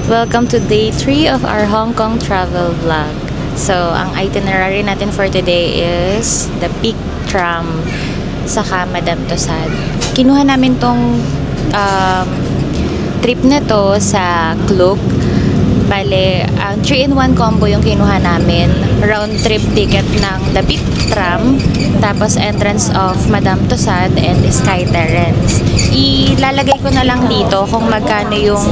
Welcome to day 3 of our Hong Kong travel vlog. So, ang itinerary natin for today is the Peak Tram saka Madame Tussauds. Kinuha namin tong trip na to sa Klook. Bale, ang 3-in-1 combo yung kinuha namin. Round trip ticket ng the Peak Tram, tapos entrance of Madame Tussauds and Sky Terrace. Ilalagay ko na lang dito kung magkano yung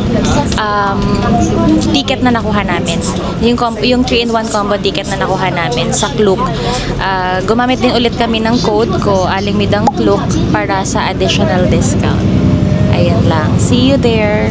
ticket na nakuha namin. Yung 3-in-1 combo ticket na nakuha namin sa Klook. Gumamit din ulit kami ng code ko, Aling Midang Klook, para sa additional discount. Ayun lang. See you there!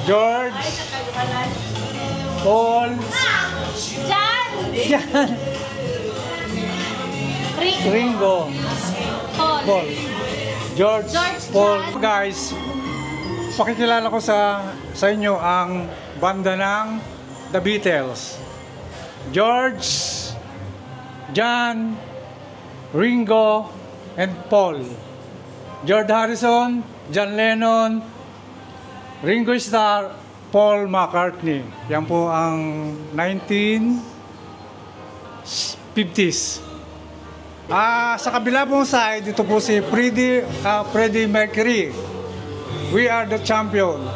George, Paul, Jan, Ringo, Paul, George, Paul. Guys, pakikilala ko sa inyo ang banda ng The Beatles. George, Jan, Ringo, and Paul. George Harrison, John Lennon, Ringo Starr, Paul McCartney. Yan po ang 1950s. Sa kabila pong side, dito po si Freddie Mercury. We are the champion.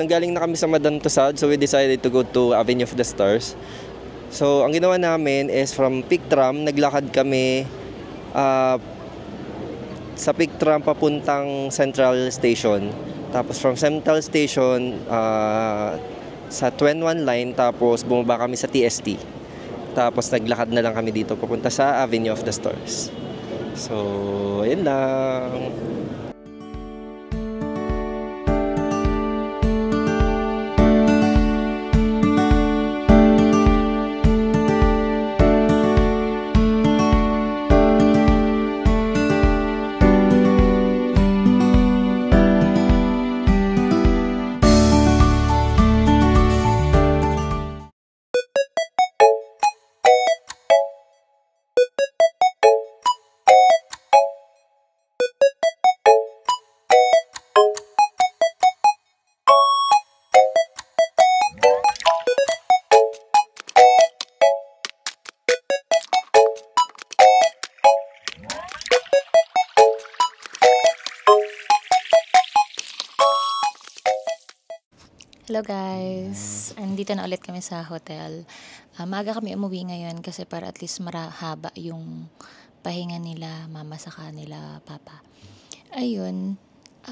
nanggaling na kami sa Madam Tussauds, so we decided to go to Avenue of the Stars. So, ang ginawa namin is from Pic Tram, naglakad kami sa Pic Tram papuntang Central Station. Tapos from Central Station sa Tuen One Line, tapos bumaba kami sa TST. Tapos naglakad na lang kami dito papunta sa Avenue of the Stars. So, yun lang. Hello guys! Andito na ulit kami sa hotel. Maaga kami umuwi ngayon kasi para at least marahaba yung pahinga nila mama sa kanila papa. Ayun.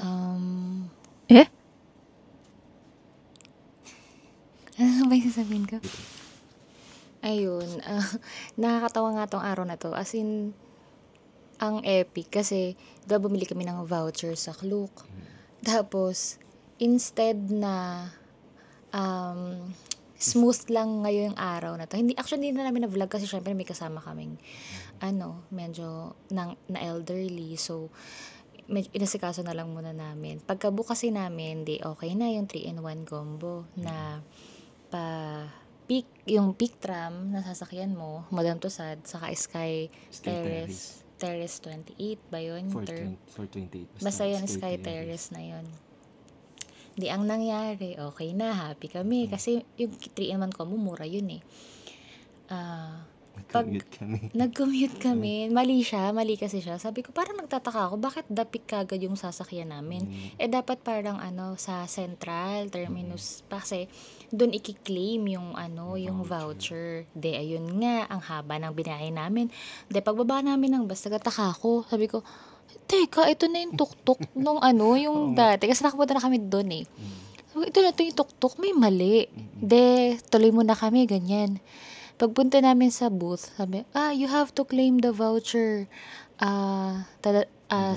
Ano ba yung sasabihin ko? Ayun. Nakakatawa nga tong araw na to. As in, ang epic kasi bumili kami ng voucher sa Klook. Tapos, instead na smooth lang ngayon yung araw na to. Hindi na namin na-vlog kasi syempre may kasama kaming medyo na elderly. So, inasikaso na lang muna namin. Pagkabukasin namin, okay na yung 3-in-1 combo na yung Pic Tram na sasakyan mo, Madam Tussauds, saka Sky Terrace 28 ba yun? 428. Basta yun, Sky Terrace na yun. Ang nangyari, okay na, happy kami. Kasi yung 3-in-1 combo, mura yun eh. Nag-commute kami. Mali kasi siya. Sabi ko, parang nagtataka ako, bakit dapik kagad yung sasakyan namin? Dapat parang sa Central Terminus. Kasi doon i-claim yung yung voucher. Ayun nga, ang haba ng binahe namin. Pagbaba namin ng bus, nagtataka ako. Sabi ko, teka, ito na yung tuktok nung yung dati. Kasi nakapunta na kami doon eh. So, ito na yung tuktok, may mali. Tuloy muna kami, ganyan. Pagpunta namin sa booth, sabi, you have to claim the voucher.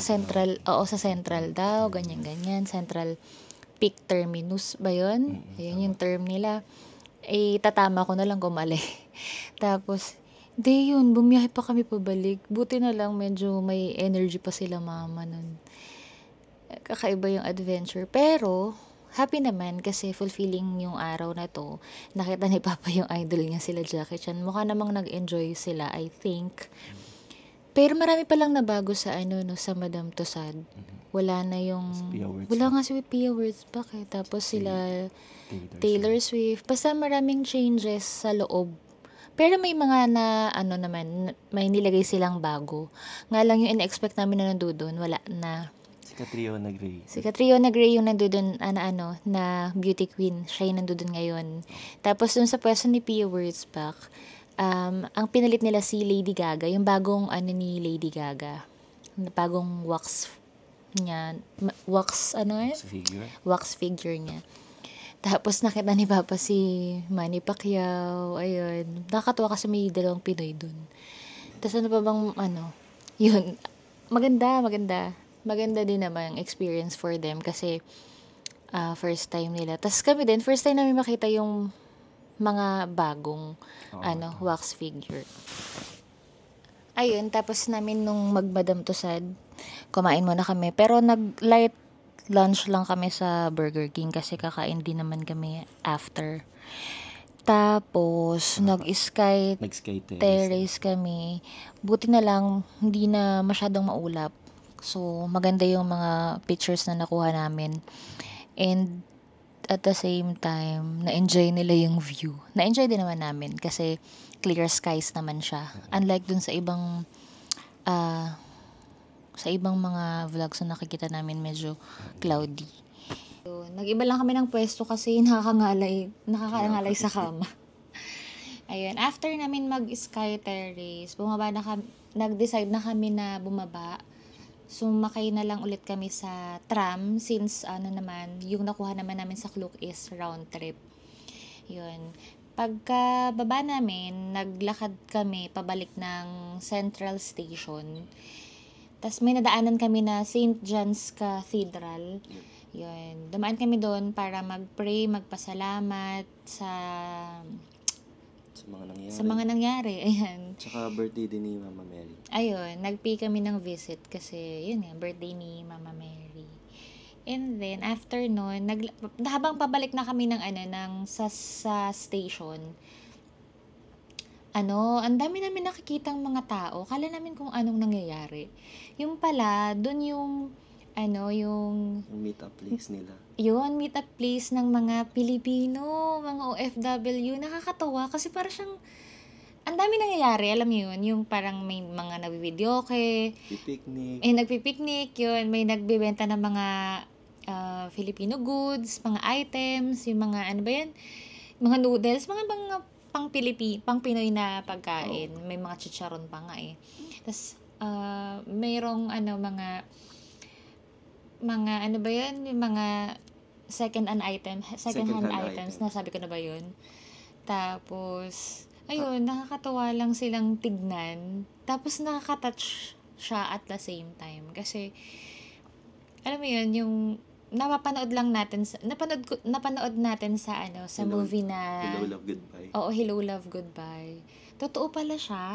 Central, sa Central daw, ganyan. Central Peak Terminus ba yun? Ayun yung term nila. Tatama ko na lang kung mali. Tapos, yun, bumiyahe pa kami pabalik. Buti na lang medyo may energy pa sila mama nun. Kakaiba yung adventure. Pero, happy naman kasi fulfilling yung araw na to. Nakita ni Papa yung idol niya sila Jackie Chan. Mukha namang nag-enjoy sila, I think. Pero marami pa lang nabago sa sa Madam Tussauds. Wala na yung... Wala nga si Pia Wurtzbach eh. Tapos sila Taylor Swift. Basta maraming changes sa loob. Pero may mga naman, may nilagay silang bago. Nga lang yung in-expect namin na nandoon, wala na. Si Catriona Gray. Si Catriona Gray yung nandoon, na beauty queen. Siya yung nandoon ngayon. Tapos dun sa pwesto ni Pia Wurtzbach, ang pinalit nila si Lady Gaga, yung bagong ni Lady Gaga. Bagong wax niya. Wax figure niya. Tapos nakita ni Papa si Manny Pacquiao, ayun. Nakakatuwa kasi may dalawang Pinoy dun. Tapos ano pa bang, yun. Maganda. Maganda din naman ang experience for them kasi first time nila. Tapos kami din, first time namin makita yung mga bagong wax figure. Ayun, tapos namin nung mag-Madam Tussauds, kumain muna kami. Pero nag-light lunch lang kami sa Burger King kasi kakain din naman kami after. Tapos, nag-Sky Terrace kami. Buti na lang, hindi na masyadong maulap. So, maganda yung mga pictures na nakuha namin. And, at the same time, na-enjoy nila yung view. Na-enjoy din naman namin kasi clear skies naman siya. Unlike dun sa ibang mga vlogs na nakikita namin medyo cloudy. So, nag-iba lang kami ng pwesto kasi nakakangalay sa kama. Ayun, after namin mag-sky terrace, nag-decide na kami na bumaba. Sumakay na lang ulit kami sa tram since yung nakuha naman namin sa Klook is round trip. Yun. Pagka baba namin, naglakad kami pabalik ng Central Station. Tapos may nadaanan kami na St. John's Cathedral. Yun. Dumaan kami doon para mag-pray, magpasalamat sa mga nangyari. Ayan. Tsaka birthday din ni Mama Mary. Ayun, nag-pay kami ng visit kasi yun nga, birthday ni Mama Mary. And then, after nun, habang pabalik na kami sa station, ang dami namin nakikitang mga tao. Kala namin kung anong nangyayari. Yung pala, dun yung meet-up place nila. Yun, meet-up place ng mga Pilipino, mga OFW. Nakakatawa kasi parang siyang, ang dami nangyayari, alam mo yun, yung parang may mga nagbi-videoke, nagpipiknik, yun, may nagbibenta ng mga Filipino goods, mga items, yung mga, mga noodles, mga pang Pinoy na pagkain. May mga chicharon pa nga eh. Tapos, mayroong yung mga second-hand items, nasabi ko na ba yun? Tapos, ayun, nakakatawa lang silang tignan. Tapos, nakaka-touch siya at the same time. Kasi, alam mo yun, yung napanood natin sa movie na Hello, Love, Goodbye. Oo, Hello, Love, Goodbye. Totoo pala siya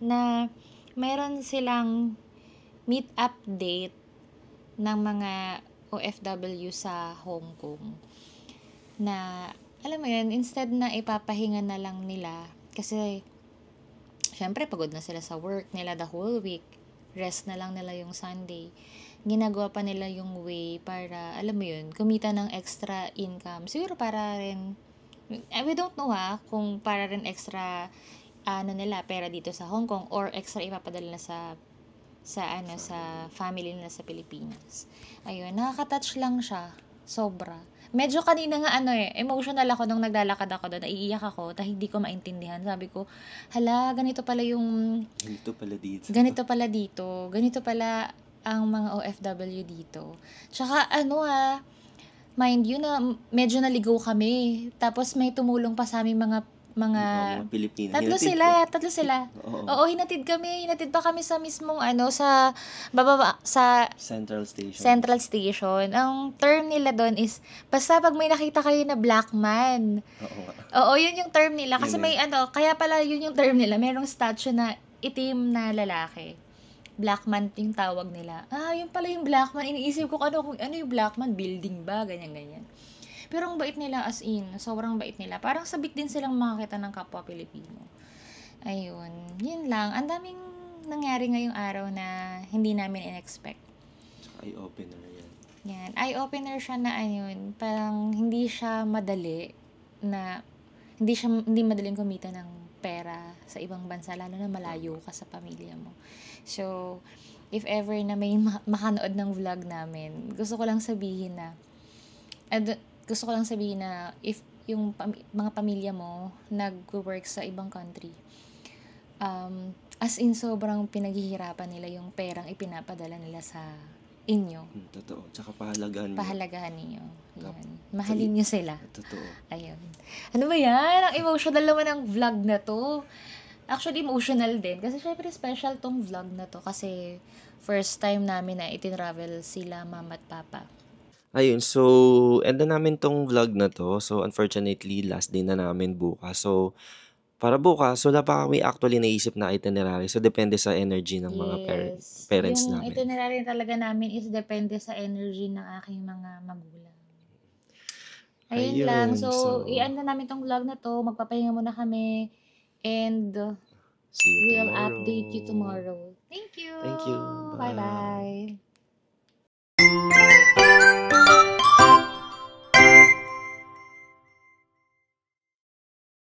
na mayroon silang meet-up date ng mga OFW sa Hong Kong na, alam mo yun, instead na ipapahinga na lang nila kasi syempre pagod na sila sa work nila the whole week, rest na lang nila yung Sunday, ginagawa pa nila yung way para, alam mo yun, kumita ng extra income. Siguro para rin, we don't know kung para rin extra pera dito sa Hong Kong or extra ipapadala na sa family nila sa Pilipinas. Ayun, nakaka-touch lang siya. Sobra. Medyo kanina nga emotional ako nung naglalakad ako doon. Naiiyak ako dahil hindi ko maintindihan. Sabi ko, hala, ganito pala dito. Ganito pala ang mga OFW dito. Tsaka mind you na medyo naligaw kami. Tapos may tumulong pa sa aming mga Pilipina. Tatlo sila. Oo, hinatid pa kami sa mismong sa Central Station. Ang term nila doon is basta pag may nakita kayo na black man. Oo, yun yung term nila kasi may kaya pala yun yung term nila. Merong statue na itim na lalaki. Black man yung tawag nila. Yun pala yung black man. Iniisip ko kung ano yung black man, building ba, ganyan. Pero ang bait nila sobrang bait nila. Parang sabik din silang makakita ng kapwa Pilipino. Ayun, yun lang. Ang daming nangyari ngayong araw na hindi namin in-expect. Eye-opener yan. Yan, eye-opener siya na parang hindi siya madali na, hindi madaling kumita ng pera sa ibang bansa, lalo na malayo ka sa pamilya mo. So, if ever na may makanood ng vlog namin, gusto ko lang sabihin na if yung mga pamilya mo nag-work sa ibang country, as in sobrang pinaghihirapan nila yung perang ipinapadala nila sa inyo. Totoo. Tsaka pahalagahan niyo. Yan. Mahalin niyo sila. Totoo. Ayun. Ano ba yan? Ang emotional naman ng vlog na to. Actually, emotional din. Kasi syempre special tong vlog na to. Kasi first time namin na itinravel sila mama at papa. Ayun, so end na namin tong vlog na to. So unfortunately, last day na namin bukas. So para bukas, wala pa kami actually naisip na itinerary. So depende sa energy ng mga parents yung namin. Yung itinerary talaga namin is depende sa energy ng aking mga magulang. Ayun lang. So i-end na namin tong vlog na to. Magpapahinga muna kami. And See you we'll tomorrow. update you tomorrow. Thank you. Thank you. Bye. Bye-bye.